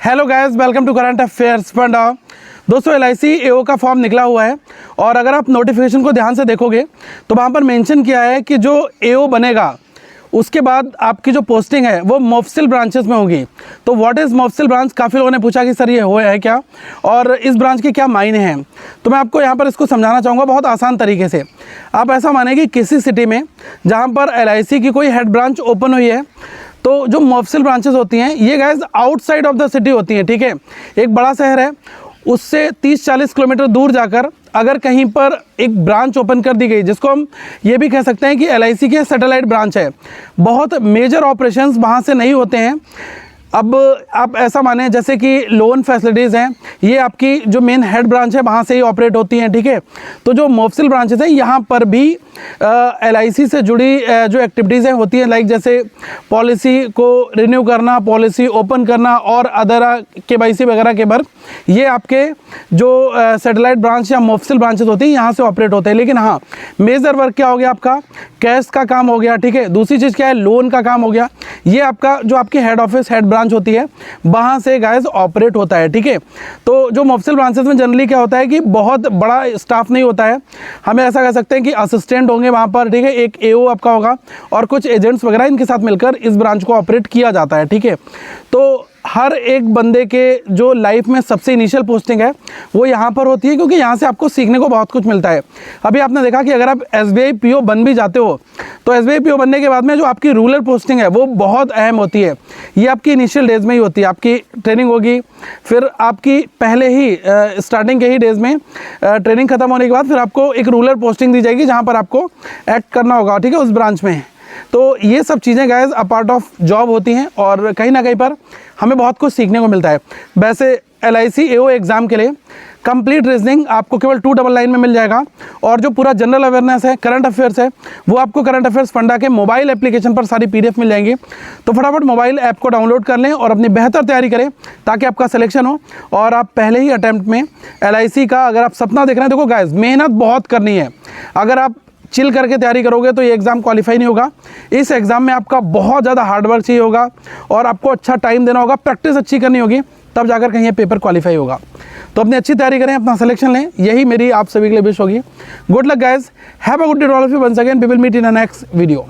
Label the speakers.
Speaker 1: Hello guys, welcome to current affairs फंडा। दोस्तों LIC AO का फॉर्म निकला हुआ है और अगर आप नोटिफिकेशन को ध्यान से देखोगे तो वहाँ पर मेंशन किया है कि जो AO बनेगा उसके बाद आपकी जो पोस्टिंग है वो मुफस्सिल ब्रांचेस में होगी। तो व्हाट इज़ मुफस्सिल ब्रांच, काफ़ी लोगों ने पूछा कि सर ये हो है क्या और इस ब्रांच के क्या मायने हैं। तो मैं आपको यहाँ पर इसको समझाना चाहूँगा बहुत आसान तरीके से। आप ऐसा माने कि किसी सिटी में जहाँ पर LIC की कोई हेड ब्रांच ओपन हुई है तो जो मुफस्सिल ब्रांचेस होती हैं ये guys outside of the city होती हैं। ठीक है, एक बड़ा शहर है उससे 30-40 किलोमीटर दूर जाकर अगर कहीं पर एक ब्रांच ओपन कर दी गई, जिसको हम ये भी कह सकते हैं कि LIC के सैटेलाइट ब्रांच है, बहुत मेजर ऑपरेशंस वहाँ से नहीं होते हैं। अब आप ऐसा माने जैसे कि लोन फैसिलिटीज़ हैं, ये आपकी जो मेन हेड ब्रांच है वहाँ से ही ऑपरेट होती हैं। ठीक है, तो जो मुफस्सिल ब्रांचेस हैं यहाँ पर भी LIC से जुड़ी जो एक्टिविटीज़ हैं होती हैं, लाइक जैसे पॉलिसी को रिन्यू करना, पॉलिसी ओपन करना और अदर KYC वगैरह के वर्क, ये आपके जो सैटेलाइट ब्रांच या मुफस्सिल ब्रांचेस होती हैं यहाँ से ऑपरेट होते हैं। लेकिन हाँ, मेजर वर्क क्या हो गया आपका, कैश का काम हो गया। ठीक है, दूसरी चीज़ क्या है, लोन का काम हो गया। ये आपका जो आपकी हेड ऑफिस हेड ब्रांच होती है वहाँ से गाइस ऑपरेट होता है। ठीक है, तो जो मुफस्सिल ब्रांचेस में जनरली क्या होता है कि बहुत बड़ा स्टाफ नहीं होता है, हमें ऐसा कह सकते हैं कि असिस्टेंट होंगे वहाँ पर। ठीक है, एक AO आपका होगा और कुछ एजेंट्स वगैरह, इनके साथ मिलकर इस ब्रांच को ऑपरेट किया जाता है। ठीक है, तो हर एक बंदे के जो लाइफ में सबसे इनिशियल पोस्टिंग है वो यहाँ पर होती है, क्योंकि यहाँ से आपको सीखने को बहुत कुछ मिलता है। अभी आपने देखा कि अगर आप SBI PO बन भी जाते हो तो SBI PO बनने के बाद में जो आपकी रूरल पोस्टिंग है वो बहुत अहम होती है। ये आपकी इनिशियल डेज में ही होती है, आपकी ट्रेनिंग होगी, फिर आपकी पहले ही स्टार्टिंग के ही डेज में ट्रेनिंग खत्म होने के बाद फिर आपको एक रूरल पोस्टिंग दी जाएगी जहाँ पर आपको एक्ट करना होगा। ठीक है, उस ब्रांच में। तो ये सब चीज़ें guys a part of job होती हैं और कहीं ना कहीं पर हमें बहुत कुछ सीखने को मिलता है। वैसे LIC AO एग्ज़ाम के लिए कंप्लीट रीजनिंग आपको केवल 299 में मिल जाएगा और जो पूरा जनरल अवेयरनेस है, करंट अफेयर्स है, वो आपको करंट अफेयर्स फंडा के मोबाइल एप्लीकेशन पर सारी PDF मिल जाएंगी। तो फटाफट मोबाइल ऐप को डाउनलोड कर लें और अपनी बेहतर तैयारी करें ताकि आपका सिलेक्शन हो और आप पहले ही अटैम्प्ट में LIC का अगर आप सपना देख रहे हैं, देखो गाइस मेहनत बहुत करनी है। अगर आप चिल करके तैयारी करोगे तो ये एग्ज़ाम क्वालिफाई नहीं होगा। इस एग्ज़ाम में आपका बहुत ज़्यादा हार्डवर्क चाहिए होगा और आपको अच्छा टाइम देना होगा, प्रैक्टिस अच्छी करनी होगी, तब जाकर कहीं ये पेपर क्वालिफाई होगा। तो अपनी अच्छी तैयारी करें, अपना सिलेक्शन लें, यही मेरी आप सभी के लिए विश होगी। Good luck guys, have a good day all of you, once again we will meet in a next video.